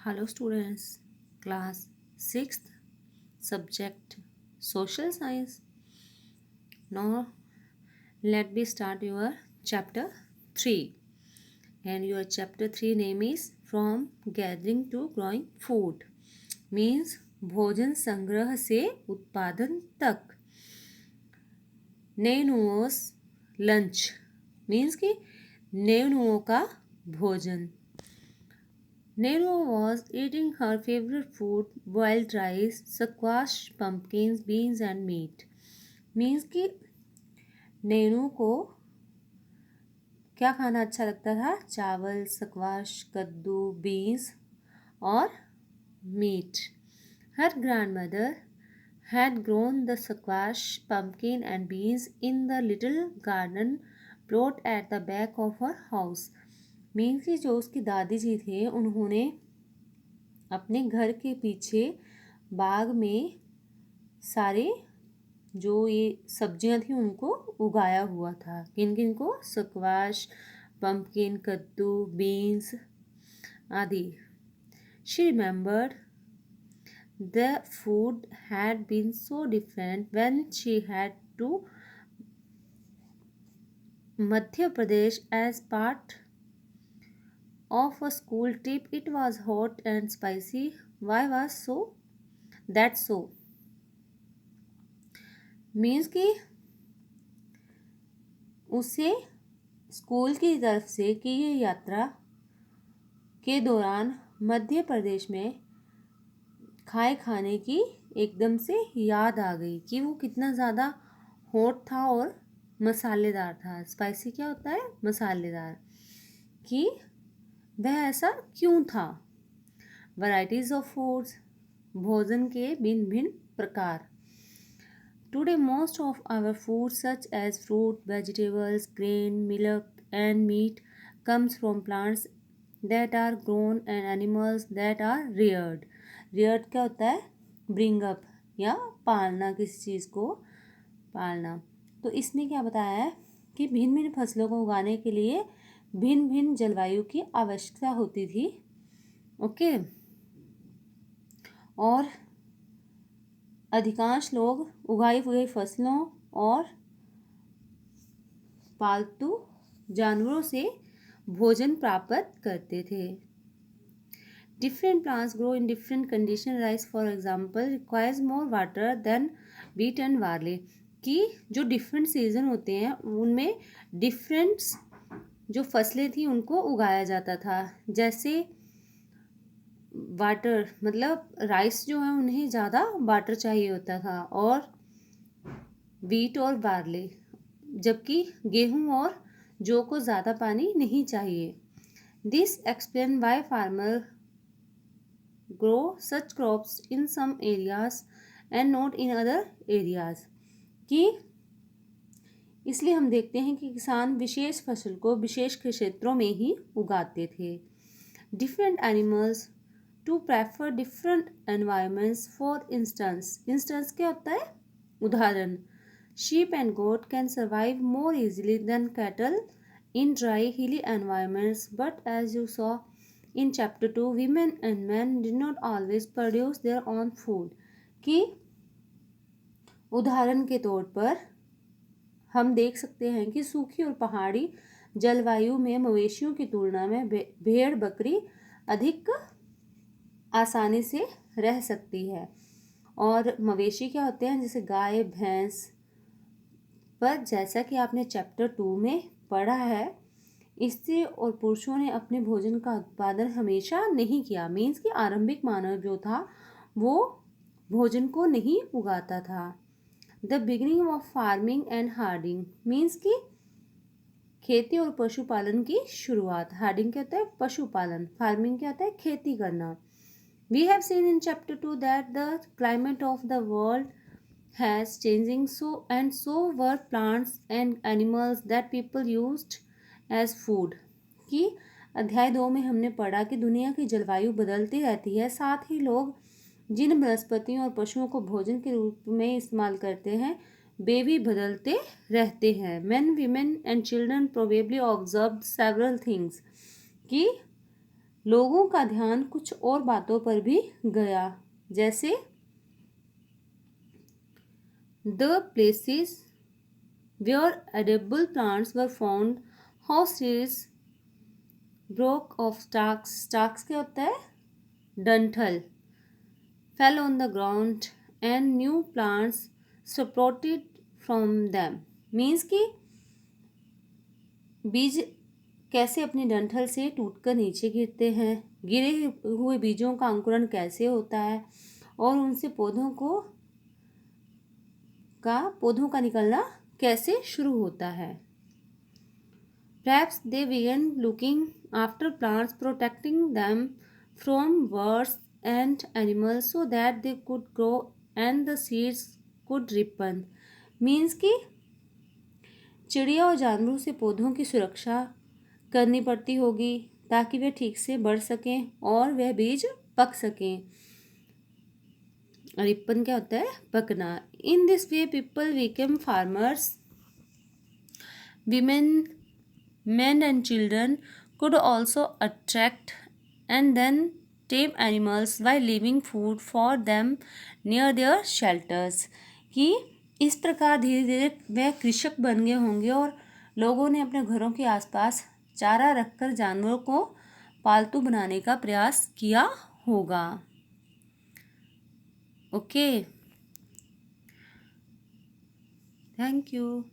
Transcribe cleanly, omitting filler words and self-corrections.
Hello students, class 6th, subject social science. Now let me start your chapter 3, and your chapter 3 name is From Gathering to Growing Food, means भोजन संग्रह से उत्पादन तक. नेनुओस lunch means कि नेनुओं का भोजन. Nero was eating her favorite food, boiled rice, squash, pumpkins, beans and meat. Means कि नेनू को क्या खाना अच्छा लगता था? चावल, स्क्वाश, कद्दू, बीन्स और meet. Her grandmother had grown the squash, pumpkin and beans in the little garden plot at the back of her house. Means कि जो उसकी दादी जी थे उन्होंने अपने घर के पीछे बाग में सारे जो ये सब्जियां थी उनको उगाया हुआ था. किन किन को? स्क्वाश, पम्पकिन, कद्दू, बीन्स आदि. She remembered the food had been so different when she had to Madhya Pradesh as part of a school trip. It was hot and spicy. Why was that so? Means कि उसे school की तरफ से कि ये यात्रा के दौरान मध्य प्रदेश में खाने की एकदम से याद आ गई कि वो कितना ज़्यादा हॉट था और मसालेदार था. स्पाइसी क्या होता है? मसालेदार. कि वह ऐसा क्यों था? वैराइटीज ऑफ फूड्स, भोजन के भिन्न भिन्न प्रकार. Today most of our food such as fruit, vegetables, grain, milk and meat comes from plants that are grown and animals that are reared. Reared क्या होता है? ब्रिंग अप या पालना, किसी चीज़ को पालना. तो इसने क्या बताया है कि भिन्न भिन्न फसलों को उगाने के लिए भिन्न भिन्न जलवायु की आवश्यकता होती थी. ओके. और अधिकांश लोग उगाई हुई फसलों और पालतू जानवरों से भोजन प्राप्त करते थे. Different plants grow in different condition. Rice for example requires more water than wheat and barley. कि जो डिफरेंट सीजन होते हैं उनमें डिफरेंट जो फसलें थी उनको उगाया जाता था. जैसे वाटर मतलब राइस जो है उन्हें ज़्यादा वाटर चाहिए होता था और वीट और बार्ले, जबकि गेहूं और जौ को ज़्यादा पानी नहीं चाहिए. This explain why farmer grow such crops in some areas and not in other areas. कि इसलिए हम देखते हैं कि किसान विशेष फसल को विशेष क्षेत्रों में ही उगाते थे. Different animals to prefer different environments. For instance क्या होता है? उदाहरण. Sheep and goat can survive more easily than cattle in dry hilly environments. But as you saw in chapter 2 women and man did not always produce their own food. कि उदाहरण के तौर पर हम देख सकते हैं कि सूखी और पहाड़ी जलवायु में मवेशियों की तुलना में भेड़ बकरी अधिक आसानी से रह सकती है. और मवेशी क्या होते हैं? जैसे गाय, भैंस. पर जैसा कि आपने चैप्टर 2 में पढ़ा है, स्त्री और पुरुषों ने अपने भोजन का उत्पादन हमेशा नहीं किया. मीन्स कि आरंभिक मानव जो था वो भोजन को नहीं उगाता था. The beginning of farming and herding. Means कि खेती और पशुपालन की शुरुआत. हार्डिंग क्या होता है? पशुपालन. फार्मिंग क्या होता है? खेती करना. We have seen in chapter 2 that the climate of the world has changing so were plants and animals that people used as food. कि अध्याय 2 में हमने पढ़ा कि दुनिया की जलवायु बदलती रहती है, साथ ही लोग जिन वनस्पतियों और पशुओं को भोजन के रूप में इस्तेमाल करते हैं वे भी बदलते रहते हैं. Men, women and children probably observed several things. कि लोगों का ध्यान कुछ और बातों पर भी गया, जैसे the places where edible plants were found, how seeds broke off stalks, stalks क्या होता है, डंठल, fell on the ground and new plants sprouted from them, means कि बीज कैसे अपनी डंठल से टूटकर नीचे गिरते हैं, गिरे हुए बीजों का अंकुरण कैसे होता है और उनसे पौधों का निकलना कैसे शुरू होता है। Perhaps they began looking after plants, protecting them from birds and animals so that they could grow and the seeds could ripen, means कि चिड़िया और जानवरों से पौधों की सुरक्षा करनी पड़ती होगी ताकि वे ठीक से बढ़ सकें और वह बीज पक सकें। रिपन क्या होता है, पकना। In this way people became farmers, women, men and children could also attract and then tame animals while leaving food for them near their shelters, कि इस प्रकार धीरे धीरे वह कृषक बन गए होंगे और लोगों ने अपने घरों के आसपास चारा रखकर जानवरों को पालतू बनाने का प्रयास किया होगा। Okay, thank you.